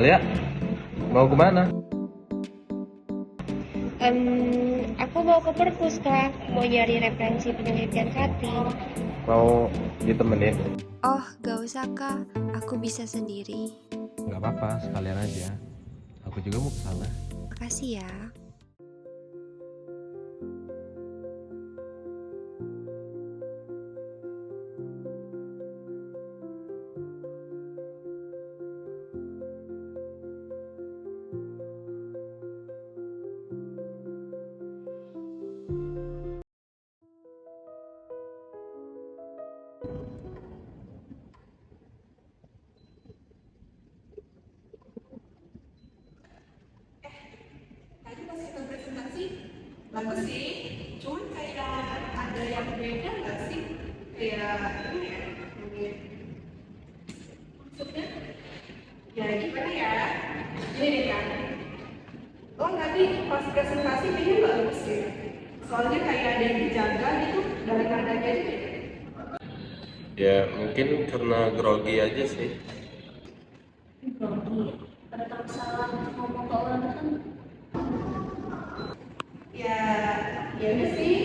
Alia, mau kemana? Aku mau ke perpus, Kak. Mau nyari referensi penelitian cutting. Mau ditemenin? Oh, gak usah Kak, aku bisa sendiri. Nggak apa-apa, sekalian aja. Aku juga mau ke sana. Makasih ya. Tadi pas kita presentasi bagus sih, cuman kayak ada yang beda nggak sih? Kayak ini ya, maksudnya ya gimana ya? Ini nih kan, tadi pas presentasi kayaknya bagus sih. Soalnya kayak ada yang dijaga gitu dari nadanya aja. Ya mungkin karena grogi aja sih. Grogi, pada takut salah ngomong ke orang tertentu. Ya udah sih,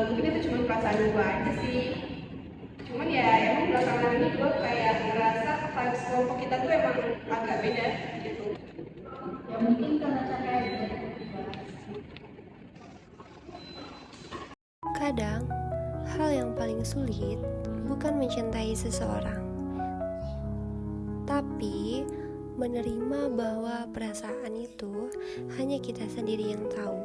mungkin itu cuma perasaan gue aja sih. Cuman ya emang belakangan ini gue kayak ngerasa vibes kelompok kita tuh emang agak beda gitu. Ya mungkin karena cara yang Kadang, hal yang paling sulit bukan mencintai seseorang, tapi menerima bahwa perasaan itu hanya kita sendiri yang tahu.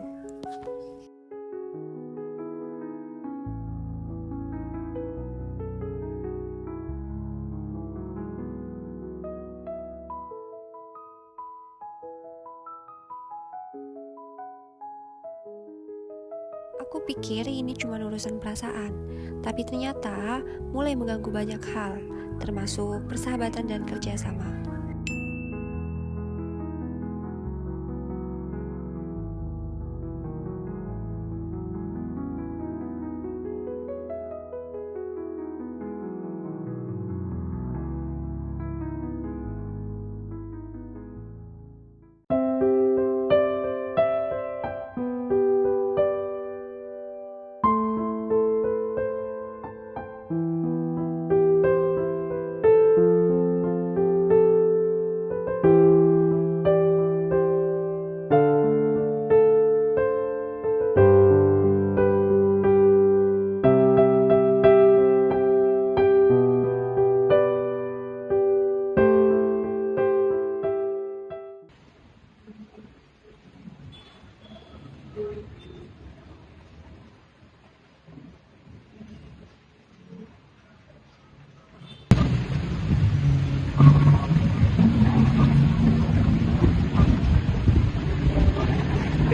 Aku pikir ini cuma urusan perasaan, tapi ternyata mulai mengganggu banyak hal, termasuk persahabatan dan kerjasama.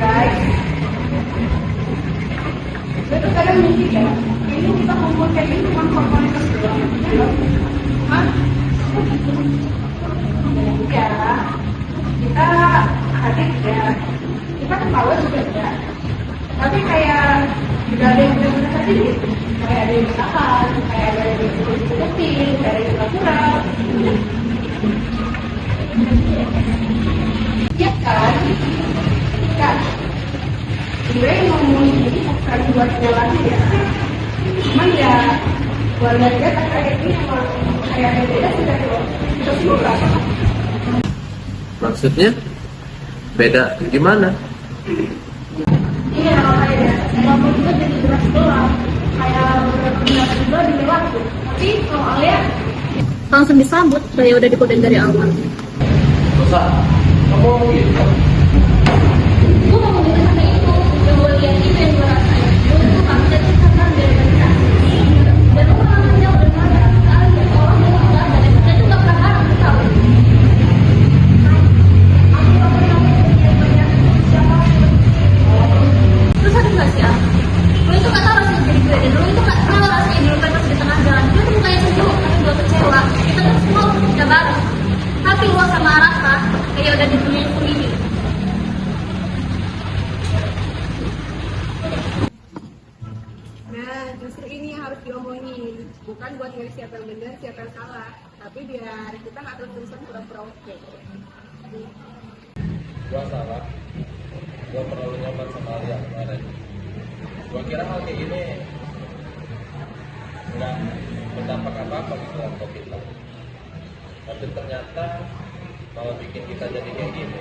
Guys, gue tuh kadang mikir ya, ini kita kumpul kayak gini cuma formalitas doang, ya loh. Hah? Ya, kita hadir ya, kita ketawa juga ya. Tapi kayak juga ada yang benar-benar tadi nih, kayak ada yang ditahan, kayak ada yang ditutupi, kayak ada yang pura-pura. Iya kan? Kan? Gue ngomongin ini bukan buat nyalahin ya, cuman ya buat lihat kayak ini emang kayak ada beda sih dari lo. Kita semua berasa. Maksudnya? Beda gimana? Iya, kalau kayak ngomong juga jadi berat doang. Kayak beberapa bulan juga di waktu. Tapi kalau Alia langsung disambut, kayak udah dikodein dari awal. Usah, kamu ngomong gitu? Gue ngomong gitu sampai itu, yang gue lihat itu yang gue rasain. Gue tuh kaget karena dari kasih. Dan orangnya udah marah. Alia, orang yang nggak ada, dan kita juga nggak harap tahu. Terus ada nggak sih lo itu nggak tahu rasanya jadi gue, dan lo itu nggak tahu rasanya dulu kan masih di tengah jalan. Gue tuh bukannya sejuk, tapi gue kecewa. Kita tuh semua udah bareng, tapi lo sama Raka kayak udah di dunia sendiri. benar, siapa yang salah. Tapi biar kita nggak terus-terusan pura-pura oke. Gua salah. Gua terlalu nyaman sama Alia kemarin. Gua kira hal kayak gini nggak berdampak apa-apa gitu untuk kita. Tapi ternyata malah bikin kita jadi kayak gini.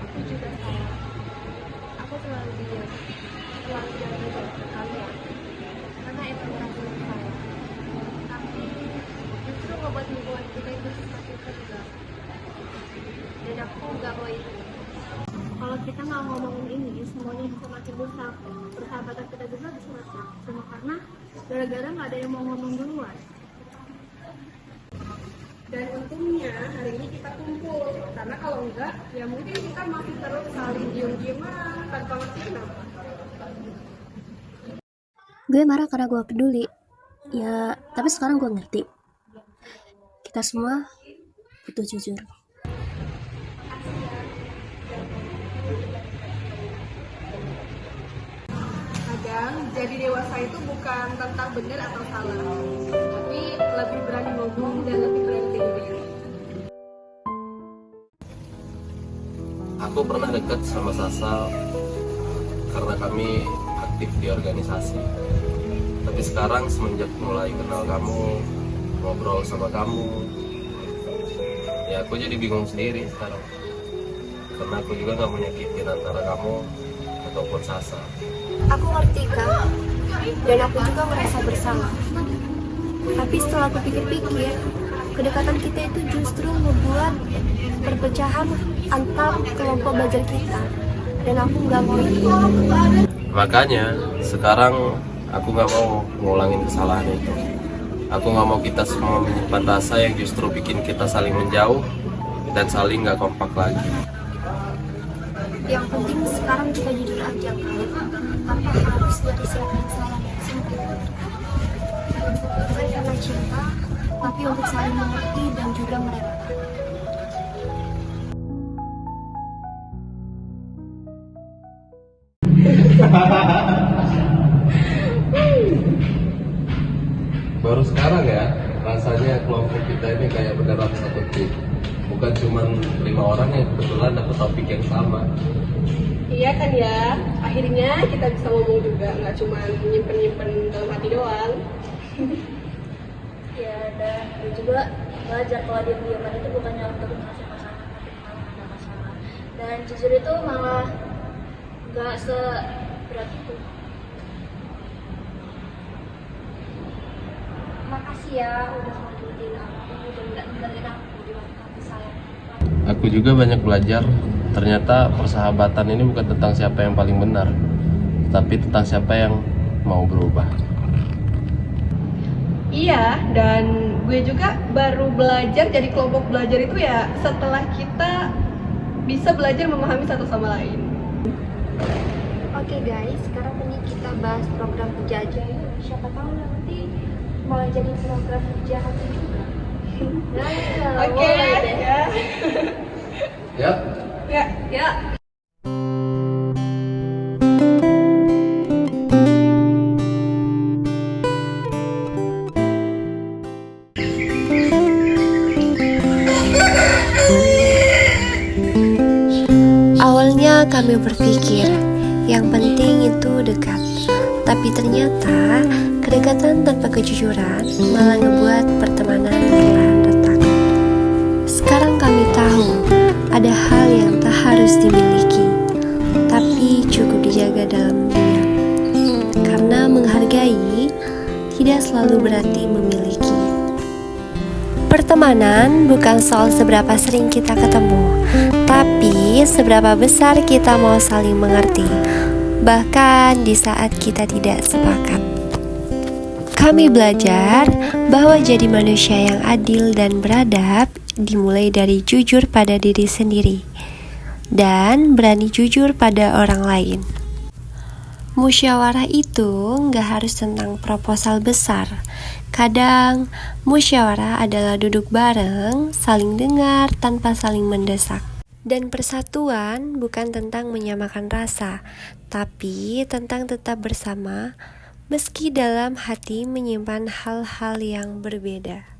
Aku juga salah. Aku terlalu diam, terlalu jangan ke kalian. Karena emang merasa salah. Tapi justru membuat hubungan kita itu semakin tegang. Dan aku nggak mau itu. Kalau kita nggak ngomongin ini, semuanya bisa makin rusak. Persahabatan kita juga bisa rusak. Cuma karena gara-gara nggak ada yang mau ngomong duluan. Dan untungnya hari ini kita kumpul, karena kalau enggak, ya mungkin kita masih terus saling diem-dieman tanpa ngerti kenapa. Gue marah karena gue peduli. Ya, tapi sekarang gue ngerti. Kita semua butuh jujur. Kadang jadi dewasa itu bukan tentang benar atau salah, tapi lebih berani ngomong dan lebih berani dengerin. Aku pernah dekat sama Sasal karena kami aktif di organisasi. Tapi sekarang semenjak mulai kenal kamu, ngobrol sama kamu, ya aku jadi bingung sendiri sekarang. Karena aku juga gak mau nyakitin antara kamu ataupun Sasal. Aku ngerti Kak, dan aku juga merasa bersalah. Tapi setelah aku pikir-pikir, kedekatan kita itu justru membuat perpecahan antar kelompok belajar kita. Dan aku nggak mau itu. Makanya sekarang aku gak mau ngulangin kesalahan itu. Aku gak mau kita semua menyimpan rasa yang justru bikin kita saling menjauh dan saling gak kompak lagi. Yang penting sekarang kita jujur aja Kak, tanpa harus dari siapa yang salah dan siapa. Bukan karena cinta, tapi untuk saling mengerti dan juga mereka. Baru sekarang ya, rasanya kelompok kita ini kayak beneran satu tim. Bukan cuma 5 orang yang kebetulan dapat topik yang sama. Iya kan ya, akhirnya kita bisa ngomong juga, nggak cuma nyimpen-nyimpen dalam hati doang. Ya, dan gue juga belajar kalau diam-diaman itu bukannya untuk mengatasi masalah, tapi malah ada masalah. Dan jujur itu malah nggak seberat itu. Makasih ya udah mau dengerin aku dan nggak dengerin aku di waktu aku sayang. Aku juga banyak belajar, ternyata persahabatan ini bukan tentang siapa yang paling benar, tapi tentang siapa yang mau berubah. Iya, dan gue juga baru belajar jadi kelompok belajar itu ya setelah kita bisa belajar memahami satu sama lain. Oke guys, sekarang ini kita bahas program kerja aja ya. Siapa tahu nanti malah jadi program kerja hati juga. Nah, Oke, ya. Ya, Ya. Awalnya kami berpikir yang penting itu dekat, tapi ternyata kedekatan tanpa kejujuran malah ngebuat pertemanan perlahan retak. Sekarang kami tahu ada hal yang tak harus dimiliki, tapi cukup dijaga dalam diam. Karena menghargai tidak selalu berarti memiliki. Pertemanan bukan soal seberapa sering kita ketemu, tapi seberapa besar kita mau saling mengerti, bahkan di saat kita tidak sepakat. Kami belajar bahwa jadi manusia yang adil dan beradab dimulai dari jujur pada diri sendiri dan berani jujur pada orang lain. Musyawarah itu nggak harus tentang proposal besar. Kadang musyawarah adalah duduk bareng, saling dengar tanpa saling mendesak. Dan persatuan bukan tentang menyamakan rasa, tapi tentang tetap bersama meski dalam hati menyimpan hal-hal yang berbeda.